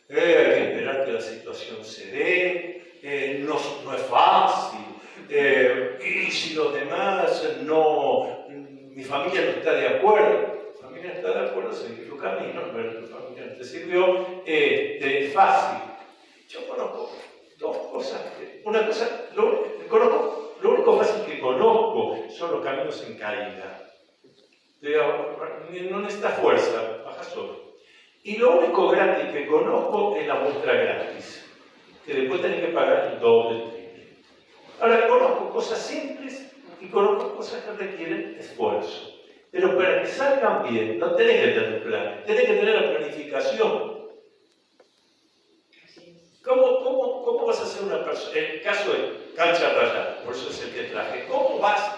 Hay que esperar que la situación se dé, no es fácil. Y si los demás no, mi familia no está de acuerdo. Está de acuerdo, seguir tu camino, pero tu familia no te sirvió, es fácil. Yo conozco dos cosas. Una cosa, lo único fácil que conozco son los caminos en caída. No necesitas fuerza, baja solo. Y lo único gratis que conozco es la muestra gratis, que después tenés que pagar el doble, el triple. Ahora, conozco cosas simples y conozco cosas que requieren esfuerzo. Pero para que salgan bien, no tenés que tener plan, tenés que tener la planificación. ¿Cómo vas a hacer una persona? En el caso de cancha rayada, por eso es el que traje, ¿cómo vas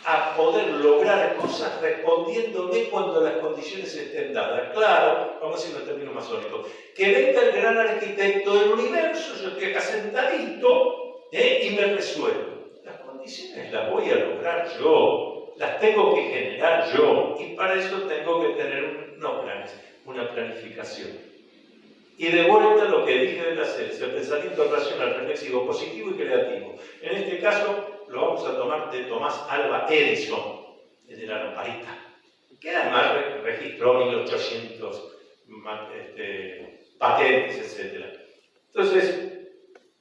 a poder lograr cosas respondiéndome cuando las condiciones estén dadas? Claro, vamos a decirlo en términos masónicos, que venga el gran arquitecto del universo, yo estoy acá sentadito y me resuelvo. Las condiciones las voy a lograr yo. Las tengo que generar yo y para eso tengo que tener unos planes, una planificación. Y de vuelta lo que dije de la ciencia, el pensamiento racional, reflexivo, positivo y creativo. En este caso lo vamos a tomar de Tomás Alva Edison, el de la lamparita, que además registró 1800 patentes, etc. Entonces,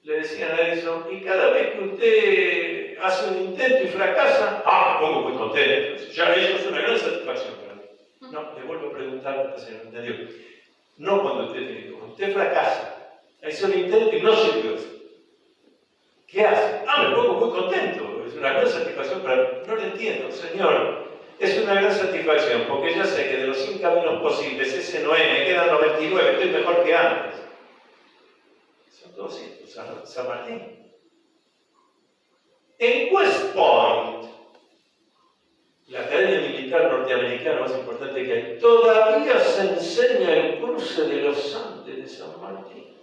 le decían a Edison, y cada vez que usted hace un intento y fracasa, me pongo muy contento. Ya eso es una gran satisfacción para mí. No, le vuelvo a preguntar, porque se lo entendió. No cuando usted tiene que, usted fracasa, hizo el intento y no sirvió eso. ¿Qué hace? Me pongo muy contento. Es una gran satisfacción para mí. No lo entiendo, señor. Es una gran satisfacción, porque ya sé que de los 100 caminos posibles, ese no es, me quedan 99, estoy mejor que antes. Son todos estos. San Martín. En West Point, la academia militar norteamericana más importante que hay, todavía se enseña el cruce de los Andes de San Martín.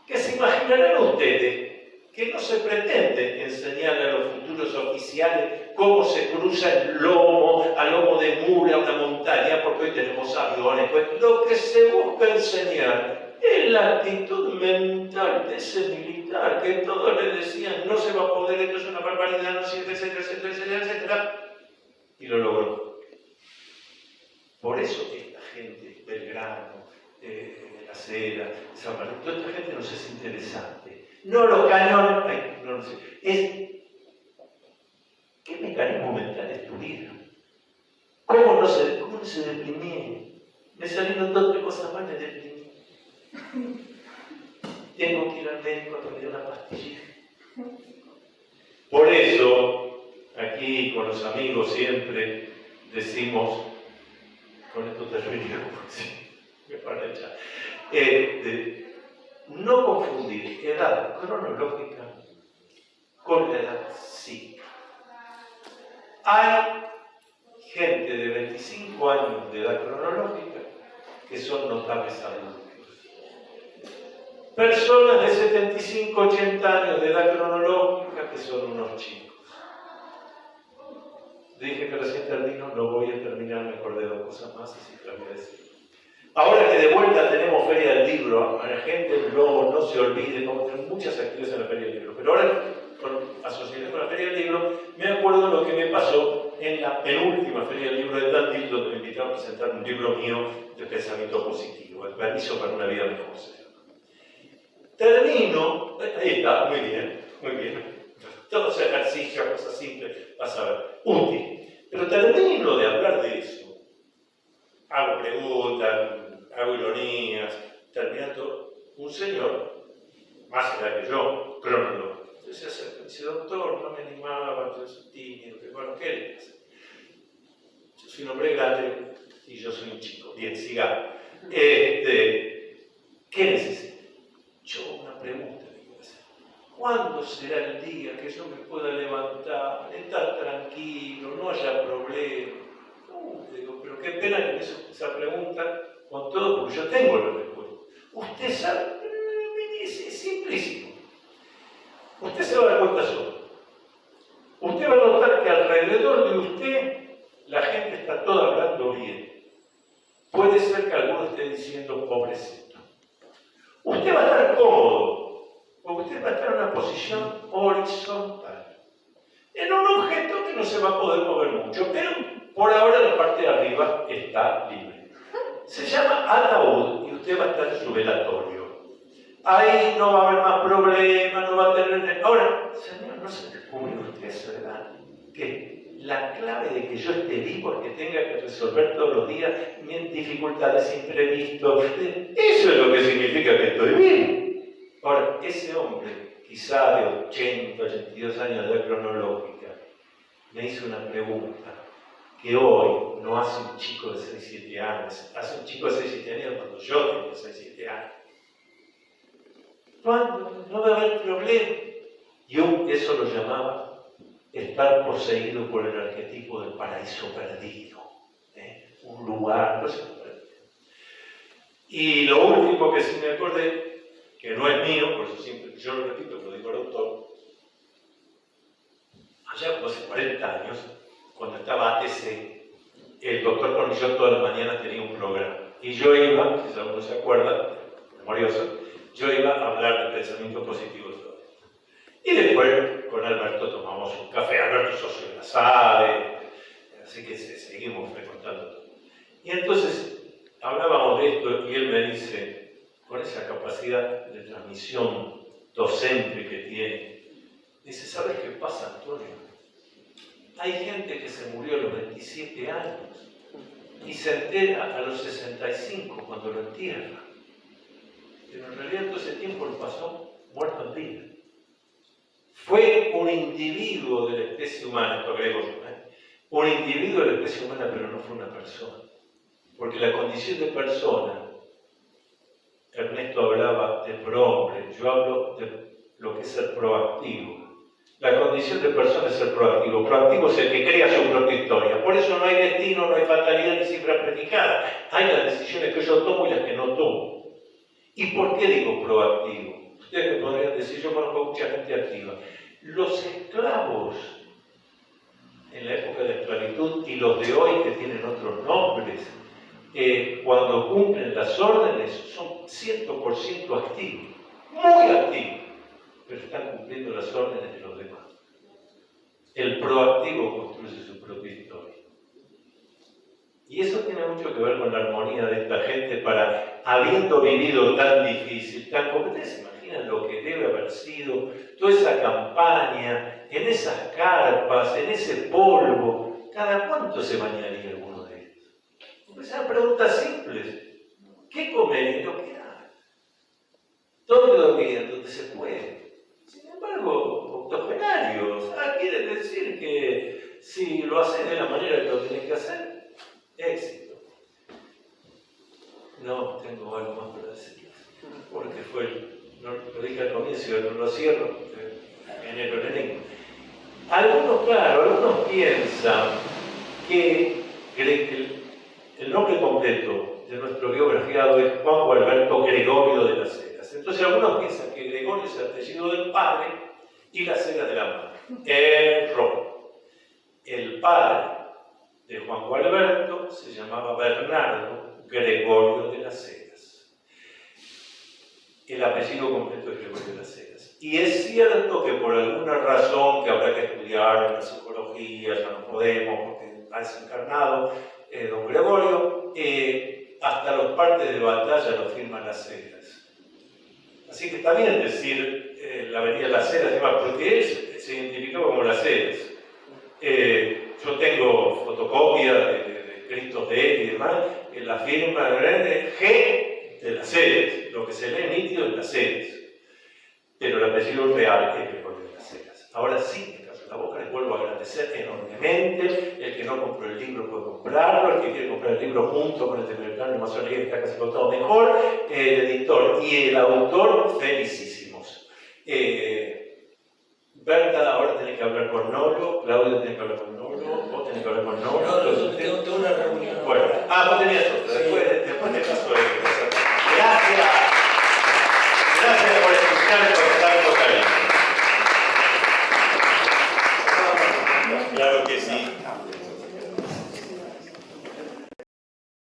Que se imaginarán ustedes que no se pretende enseñar a los futuros oficiales cómo se cruza el lomo, a lomo de mula, una montaña, porque hoy tenemos aviones. Pues lo que se busca enseñar es la actitud mental de ese militar, que todos le decían, no se va a poder, esto es una barbaridad, no sirve, etcétera, etcétera, etcétera, etcétera. Y lo logró. Por eso esta gente, Belgrano, La Cera, San Martín, toda esta gente nos es interesante. No los cañones, no sé. ¿Qué mecanismo mental es tu vida? ¿Cómo no se deprimí? Me salieron dos o tres cosas más, me deprimí. Tengo que ir al médico a tomar una pastilla. Por eso, aquí con los amigos siempre decimos, con esto termino, me para echar, no confundir edad cronológica con la edad psíquica. Hay gente de 25 años de edad cronológica que son notables adultos. personas de 75, 80 años de edad cronológica que son unos chicos. Dije que recién termino, no voy a terminar, me acordé de dos cosas más, así que las voy a decir. Ahora que de vuelta tenemos Feria del Libro, a la gente no se olvide, como tenemos muchas actividades en la Feria del Libro, pero ahora, asociado con la Feria del Libro, me acuerdo lo que me pasó en la penúltima Feria del Libro de Tandil, donde me invitaron a presentar un libro mío de pensamiento positivo, El permiso para una vida mejor. Termino, ahí está, muy bien, muy bien. Todos ejercicios, cosas simples, vas a ver, útil. Pero termino de hablar de eso. Hago preguntas, hago ironías, terminando un señor, más edad que yo, cronólogo. Entonces se acerca y dice, doctor, no me animaba, yo soy tímido, pero bueno, ¿qué le pasa? Yo soy un hombre grande y yo soy un chico. Bien, sigamos. ¿Qué necesita? Yo una pregunta le voy a hacer. ¿Cuándo será el día que yo me pueda levantar, estar tranquilo, no haya problema? Digo, pero qué pena que me hizo esa pregunta con todo, porque yo tengo la respuesta. Usted sabe, es simplísimo. Usted se va a dar cuenta solo. Usted va a notar que alrededor de usted la gente está toda hablando bien. Puede ser que alguno esté diciendo pobrecito. Usted va a estar cómodo, porque usted va a estar en una posición horizontal, en un objeto que no se va a poder mover mucho, pero por ahora la parte de arriba está libre. Se llama ataúd y usted va a estar en su velatorio. Ahí no va a haber más problemas, no va a tener... Ahora, señor, no se descubre usted eso, ¿verdad? Que la clave de que yo esté vivo es que tenga que resolver todos los días mis dificultades, imprevistos. Eso es lo que significa que estoy vivo. Ahora, ese hombre, quizá de 80, 82 años de edad cronológica, me hizo una pregunta que hoy no hace un chico de 6, 7 años, hace un chico de 6, 7 años cuando yo tenía 6, 7 años. ¿Cuándo? No va a haber problema. Yo eso lo llamaba estar poseído por el arquetipo del paraíso perdido. Un lugar, no sé. Y lo último que sí me acordé, que no es mío, por eso siempre yo lo repito, lo digo al autor, allá como hace 40 años, cuando estaba ATC, el doctor Cornillón todas las mañanas tenía un programa. Y yo iba, si alguno se acuerda, memorioso, yo iba a hablar de pensamiento positivo de todo esto. Y después con Alberto tomamos un café, Alberto es socio de la SADE, así que seguimos frecuentando todo. Y entonces hablábamos de esto y él me dice, con esa capacidad de transmisión docente que tiene, dice, ¿sabes qué pasa, Antonio? Hay gente que se murió a los 27 años y se entera a los 65 cuando lo entierra. Pero en realidad todo ese tiempo lo pasó muerto en vida. Fue un individuo de la especie humana, esto agrego yo, un individuo de la especie humana, pero no fue una persona. Porque la condición de persona, Ernesto hablaba de prohombre, yo hablo de lo que es ser proactivo. La condición de persona es ser proactivo. Proactivo es el que crea su propia historia. Por eso no hay destino, no hay fatalidad ni cifra predicada. Hay las decisiones que yo tomo y las que no tomo. ¿Y por qué digo proactivo? Ustedes me podrían decir, yo conozco mucha gente activa. Los esclavos en la época de la esclavitud y los de hoy que tienen otros nombres, cuando cumplen las órdenes son 100% activos, muy activos, pero están cumpliendo las órdenes de los demás. El proactivo construye su propia historia. Y eso tiene mucho que ver con la armonía de esta gente para, habiendo vivido tan difícil, tan complicado. ¿Ustedes se imaginan lo que debe haber sido toda esa campaña, en esas carpas, en ese polvo? ¿Cada cuánto se bañaría alguno de ellos? Esas preguntas simples. ¿Qué comer? Lo que hay. ¿Dónde dormir? Donde se puede. Sin embargo, octogenarios. Quiere decir que si lo haces de la manera que lo tenés que hacer, éxito. No, tengo algo más para decir. Porque lo dije al comienzo, no lo cierro, enero. Algunos piensan que el nombre completo de nuestro biografiado es Juan Gualberto Gregorio de las Heras. Ceras. Entonces algunos piensan que Gregorio es el apellido del padre y las Ceras de la madre. Error. El padre de Juan Gualberto se llamaba Bernardo Gregorio de las Heras. El apellido completo es Gregorio de las Heras. Y es cierto que por alguna razón que habrá que estudiar en la psicología, ya no podemos porque ha desencarnado don Gregorio, hasta los partes de batalla lo firman las Heras. Así que está bien decir la avenida Las Heras, porque él se identificaba como Las Heras. Yo tengo fotocopias de escritos de él y demás, en la firma G de Las Heras, lo que se lee nítido en Las Heras, pero el apellido real es Gregorio de las Heras. Ahora sí, en caso de la boca, les vuelvo a agradecer enormemente. El que no compró el libro puede comprarlo, el que quiere comprar el libro junto con el de Mercado de Masonería, que está casi contado mejor, el editor y el autor, felicísimos. Berta, ahora tenés que hablar con Nolo, Claudia tenés que hablar con Nolo, vos tenés que hablar con Nolo. No, tengo una reunión. Bueno, vos tenías otra, después te paso de... Gracias por escuchar.